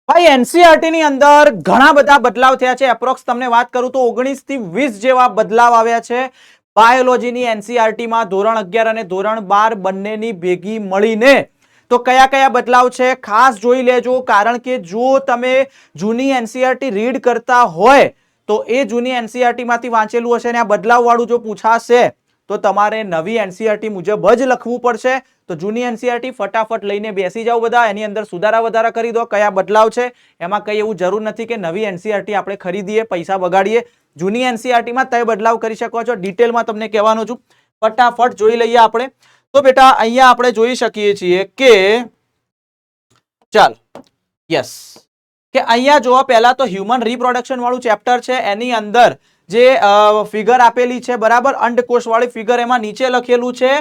ભાઈ એનસીઈઆરટી ની અંદર ઘણા બધા બદલાવ થયા છે. એપ્રોક્સ તમને વાત કરું તો 19 થી 20 જેવા બદલાવ આવ્યા છે બાયોલોજીની એનસીઈઆરટી માં ધોરણ 11 અને ધોરણ 12 બંનેની ભેગી મળીને. તો કયા કયા બદલાવ છે ખાસ જોઈ લેજો, કારણ કે જો તમે જૂની એનસીઈઆરટી રીડ કરતા હોય તો એ જૂની એનસીઈઆરટી માંથી વાંચેલું હશે અને આ બદલાવ વાળું જો પૂછાશે તો તમારે નવી એનસીઈઆરટી મુજબ જ લખવું પડશે. તો જૂની એનસીઈઆરટી ફટાફટ લઈને બેસી જાઓ બધા, એની અંદર સુધારા વધારા કરી દો. કયા બદલાવ છે એમાં કઈ એવું જરૂર નથી કે નવી એનસીઈઆરટી આપણે ખરીદીએ, પૈસા બગાડીએ. જૂની એનસીઈઆરટી માં તમે બદલાવ કરી શકો છો. ડિટેલમાં તમને કહેવાનું છું, ફટાફટ જોઈ લઈએ આપણે. તો બેટા અહીંયા આપણે જોઈ શકીએ છીએ કે ચાલો યસ કે અહીંયા જોવા પહેલા તો હ્યુમન રિપ્રોડક્શન વાળું ચેપ્ટર છે, એની અંદર જે ફિગર આપેલી છે બરાબર, અંડકોષ વાળી ફિગર, એમાં નીચે લખેલું છે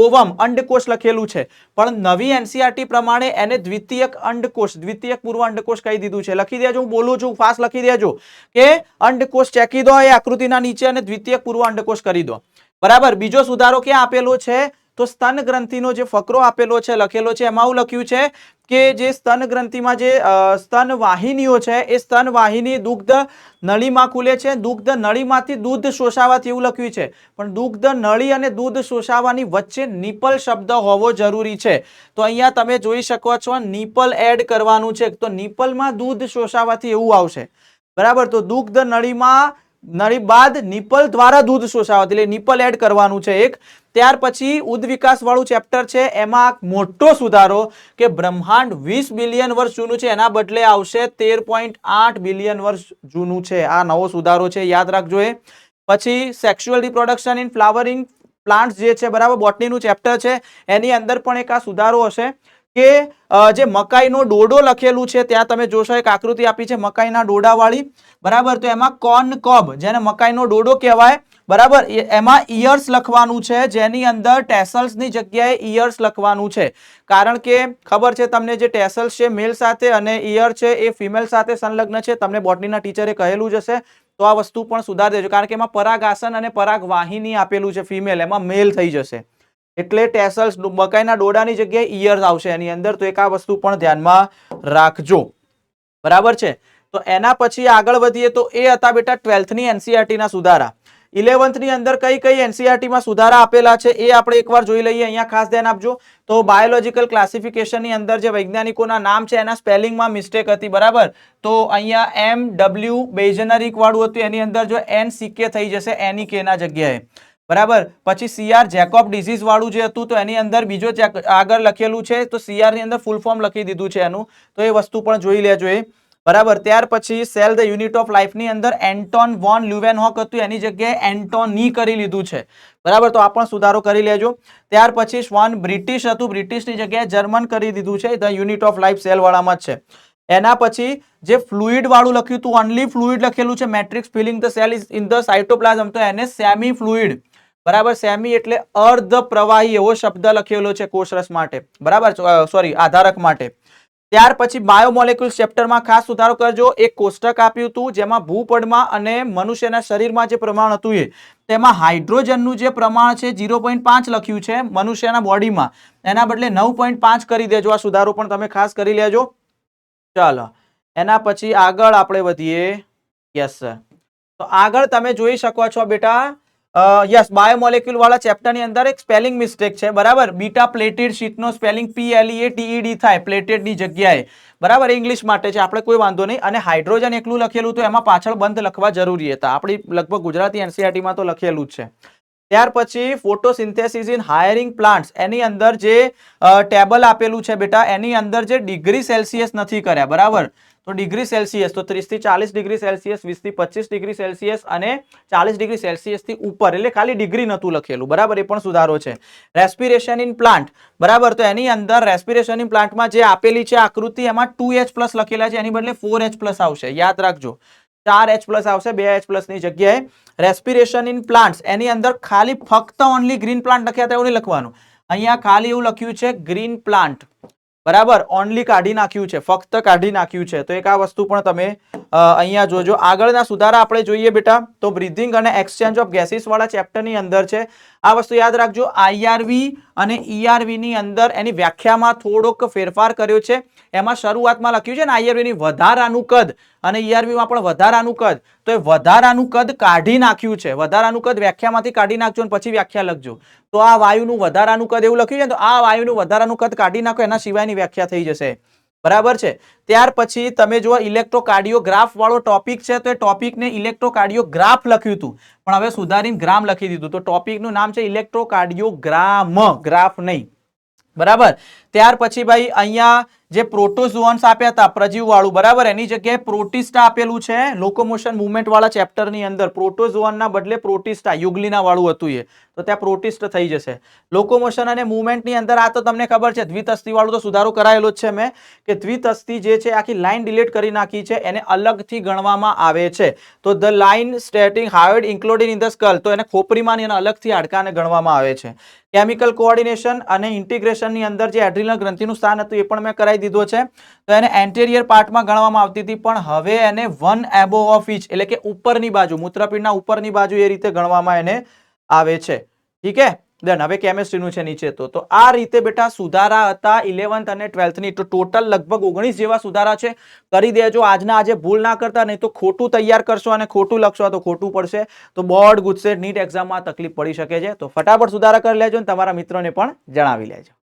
ઓવમ, અંડકોષ લખેલું છે, પણ નવી એનસીઈઆરટી પ્રમાણે એને દ્વિતીયક અંડકોષ, દ્વિતીયક પૂર્વ અંડકોષ કહી દીધું છે. લખી દેજો, હું બોલું છું ફાસ્ટ લખી દેજો કે અંડકોષ ચેકી દો એ આકૃતિના નીચે અને દ્વિતીયક પૂર્વ અંડકોષ કરી દો બરાબર. બીજો સુધારો ક્યાં આપેલો છે તો સ્તન ગ્રંથિનો જે ફકરો આપેલો છે લખેલો છે, એમાં એવું લખ્યું છે કે જે સ્તન ગ્રંથિમાં જે સ્તન વાહિનીઓ છે એ સ્તન વાહિની દુગ્ધ નળીમાં ખુલે છે, દુગ્ધ નળીમાંથી દૂધ શોષાવાથી એવું લખ્યું છે, પણ દુગ્ધ નળી અને દૂધ શોષાવાની વચ્ચે નિપલ શબ્દ હોવો જરૂરી છે. તો અહીંયા તમે જોઈ શકો છો નિપલ એડ કરવાનું છે, તો નિપલમાં દૂધ શોષાવાથી એવું આવશે બરાબર. તો દુગ્ધ નળીમાં નળી બાદ નિપલ દ્વારા દૂધ શોષાવાથી, એટલે નિપલ એડ કરવાનું છે એક. ત્યાર પછી ઉદ્વિકાસ વાળું ચેપ્ટર છે, એમાં મોટો સુધારો કે બ્રહ્માંડ 20 બિલિયન વર્ષ જૂનું છે, એના બદલે આવશે 13.8 બિલિયન વર્ષ જૂનું છે. આ નવો સુધારો છે, યાદ રાખજો એ. પછી sexual reproduction in flowering plants જે છે બરાબર, બોટનીનું ચેપ્ટર છે, એની અંદર પણ એક આ સુધારો હશે કે જે મકાઈનો ડોડો લખેલું છે ત્યાં તમે જોશો એક આકૃતિ આપી છે મકાઈના ડોડા વાળી બરાબર. તો એમાં કોર્ન કોબ, જેને મકાઈનો ડોડો કહેવાય બરાબર, એમાં ઇયર્સ લખવાનું છે, જેની અંદર ટેસલ્સ ની જગ્યાએ ઇયર્સ લખવાનું છે, કારણ કે ખબર છે તમને જે ટેસલ્સ છે મેલ સાથે અને ઇયર છે એ ફિમેલ સાથે સંલગ્ન છે. તમને બોટનીના ટીચરે કહેલું જ હશે, તો આ વસ્તુ પણ સુધારી દેજો, કારણ કે એમાં પરાગાસન અને પરાગવાહિની આપેલું છે ફિમેલ, એમાં મેલ થઈ જશે, એટલે ટેસલ્સ મકાઈના ડોડાની જગ્યાએ ઇયર્સ આવશે એની અંદર. તો એક આ વસ્તુ પણ ધ્યાનમાં રાખજો બરાબર છે. તો એના પછી આગળ વધીએ તો એ હતા બેટા 12th ની એનસીઈઆરટી ના સુધારા. 11th ની અંદર કઈ કઈ એનસીઈઆરટી માં સુધારા આપેલા છે એ આપણે એકવાર જોઈ લઈએ. અહીંયા ખાસ ધ્યાન આપજો. તો બાયોલોજીકલ ક્લાસિફિકેશન ની અંદર જે વૈજ્ઞાનિકોના નામ છે એના સ્પેલિંગમાં મિસ્ટેક હતી બરાબર. તો અહીંયા MW બેઇઝનરિક વાળું હતું, એની અંદર જો NCK થઈ જશે NEK ના જગ્યાએ બરાબર. પછી CR જેકોબ ડિઝીઝ વાળું જે હતું તો એની અંદર બીજો આગળ લખેલું છે, તો CR ની અંદર ફૂલ ફોર્મ લખી દીધું છે એનું, તો એ વસ્તુ પણ જોઈ લેજો એ બરાબર. ત્યાર પછી cell the unit of life ની અંદર એન્ટોન વોન લ્યુવેનહોક હતું, એની જગ્યાએ એન્ટોની કરી લીધું છે બરાબર. તો આ પણ સુધારો કરી લેજો. ત્યાર પછી શ્વાન બ્રિટિશ હતું, બ્રિટિશની જગ્યાએ જર્મન કરી દીધું છે, the unit of life cell વાળામાં જ છે. એના પછી જે ફ્લુઇડ વાળું લખ્યું હતું, ઓનલી ફ્લુઇડ લખેલું છે, matrix filling the cell is in the cytoplasm, તો એને સેમી ફ્લુઇડ બરાબર. સેમી એટલે અર્ધ પ્રવાહી એવો શબ્દ લખેલો છે કોષરસ માટે બરાબર, સોરી આધારક માટે. ત્યાર પછી બાયોમોલેક્યુલ્સ ચેપ્ટરમાં ખાસ સુધારો કરજો. એક કોષ્ટક આપ્યું હતું જેમાં ભૂપડમાં અને મનુષ્યના શરીરમાં જે પ્રમાણ હતું એ તેમાં હાઇડ્રોજનનું જે પ્રમાણ છે 0.5 લખ્યું છે મનુષ્યના બોડીમાં, એના બદલે 9.5 કરી દેજો. આ સુધારો પણ તમે ખાસ કરી લેજો. ચાલો એના પછી આગળ આપણે વધીએ. Yes sir. તો આગળ તમે જોઈ શકો છો બેટા યસ બાયોમોલેક્યુલ વાળા ચેપ્ટર ની અંદર એક સ્પેલિંગ મિસ્ટેક છે બરાબર. બીટા પ્લેટેડ શીટ નો સ્પેલિંગ PLEATED થાય પ્લેટેડ ની જગ્યાએ બરાબર, ઇંગ્લિશ માટે છે, આપણે કોઈ વાંધો નહીં. અને હાઇડ્રોજન એકલું લખેલું તો એમાં પાછળ બંધ લખવા જરૂરી હતા, આપણી લગભગ ગુજરાતી એનસીઈઆરટી માં તો લખેલું જ છે. ત્યાર પછી ફોટોસિન્થેસિસ ઇન હાયરિંગ પ્લાન્ટ્સ, એની અંદર જે ટેબલ આપેલું છે બેટા, એની અંદર જે ડિગ્રી સેલ્સિયસ નથી કર્યા બરાબર. તો ડિગ્રી સેલ્સિયસ તો 30 થી 40 ડિગ્રી સેલ્સિયસ, 20 થી 25 ડિગ્રી સેલ્સિયસ અને 40 ડિગ્રી સેલ્સિયસ થી ઉપર, એટલે ખાલી ડિગ્રી નતું લખેલું બરાબર, એ પણ સુધારો છે. રેસ્પિરેશન ઇન પ્લાન્ટ બરાબર, તો એની અંદર રેસ્પિરેશન ઇન પ્લાન્ટમાં જે આપેલી છે આકૃતિ એમાં 2H+ લખેલા છે, એની બદલે 4H+ આવશે, યાદ રાખજો. 4H+ આવશે 2H+ ની જગ્યાએ. રેસ્પિરેશન ઇન પ્લાન્ટ્સ એની અંદર ખાલી ફક્ત ઓનલી ગ્રીન પ્લાન્ટ લખ્યા હતા એવું નહીં લખવાનું, અહીંયા ખાલી એવું લખ્યું છે ગ્રીન પ્લાન્ટ બરાબર, ઓનલી કાઢી નાખ્યું છે, ફક્ત કાઢી નાખ્યું છે. તો એક આ વસ્તુ પણ તમે અહીંયા જોજો આગળના સુધારા આપણે જોઈએ બેટા તો બ્રીધિંગ અને એક્સચેન્જ ઓફ ગેસીસ વાળા ચેપ્ટરની અંદર છે આ વસ્તુ યાદ રાખજો આઈઆરવી અને ઈઆરવી ની અંદર એની વ્યાખ્યામાં થોડોક ફેરફાર કર્યો છે એમાં શરૂઆતમાં લખ્યું છે ને આઈઆરવી ની વધારાનું કદ અને ઈઆરવી માં પણ વધારાનું કદ તો એ વધારાનું કદ કાઢી નાખ્યું છે વધારાનું કદ વ્યાખ્યામાંથી કાઢી નાખજો અને પછી વ્યાખ્યા લખજો તો આ વાયુનું વધારાનું કદ એવું લખ્યું છે તો આ વાયુનું વધારાનું કદ કાઢી નાખો એના સિવાયની વ્યાખ્યા થઈ જશે બરાબર છે ત્યાર પછી તમે જો ઇલેક્ટ્રોકાર્ડિયોગ્રાફ વાળો ટોપિક છે તો એ ટોપિકને ઇલેક્ટ્રોકાર્ડિયોગ્રાફ લખ્યું હતું પણ હવે સુધારીને ગ્રામ લખી દીધું તો ટોપિકનું નામ છે ઇલેક્ટ્રોકાર્ડિયોગ્રામ ગ્રાફ નહીં બરાબર ત્યાર પછી ભાઈ અહીંયા જે પ્રોટોઝોઅન્સ આપ્યા હતા પ્રજીવ વાળું બરાબર એની જગ્યાએ પ્રોટિસ્ટા આપેલું છે લોકોમોશન મુવમેન્ટ વાળા ચેપ્ટર ની અંદર પ્રોટોઝોઅન ના બદલે પ્રોટિસ્ટા યુગ્લિના વાળું હતું એ તો ત્યાં પ્રોટિસ્ટ થઈ જશે લોકોમોશન અને મુવમેન્ટ ની અંદર આ તો તમને ખબર છે દ્વિતસ્થી વાળું તો સુધારો કરાયેલો જ છે મેં કે દ્વિતસ્થી જે છે આખી લાઈન ડિલીટ કરી નાખી છે એને અલગથી ગણવામાં આવે છે તો the line stating hard including in the skull તો એને ખોપરીમાં એને અલગથી હાડકાને ગણવામાં આવે છે કેમિકલ કોઓર્ડિનેશન અને ઇન્ટિગ્રેશન ની અંદર જે એડ્રિનલ ગ્રંથિનું સ્થાન હતું એ પણ મેં કરાવી દીધો છે તો એને એન્ટેરિયર પાર્ટમાં ગણવામાં આવતી હતી પણ હવે એને 1 એબોવ ઓફ ઈચ એટલે કે ઉપરની બાજુ મૂત્રપિંડના ઉપરની બાજુ એ રીતે ગણવામાં એને આવે છે ઠીક હે દેન હવે કેમિસ્ટ્રીનું છે નીચે તો આ રીતે બેટા સુધારા હતા 11th અને 12th ની તો ટોટલ લગભગ 19 જેવા સુધારા છે કરી દેજો આજે ભૂલ ના કરતા નહીં તો ખોટું તૈયાર કરશો અને ખોટું લખશો તો ખોટું પડશે તો બોર્ડ ગુજસેટ નીટ એક્ઝામમાં તકલીફ પડી શકે છે તો ફટાફટ સુધારા કરી લેજો અને તમારા મિત્રોને પણ જણાવી લેજો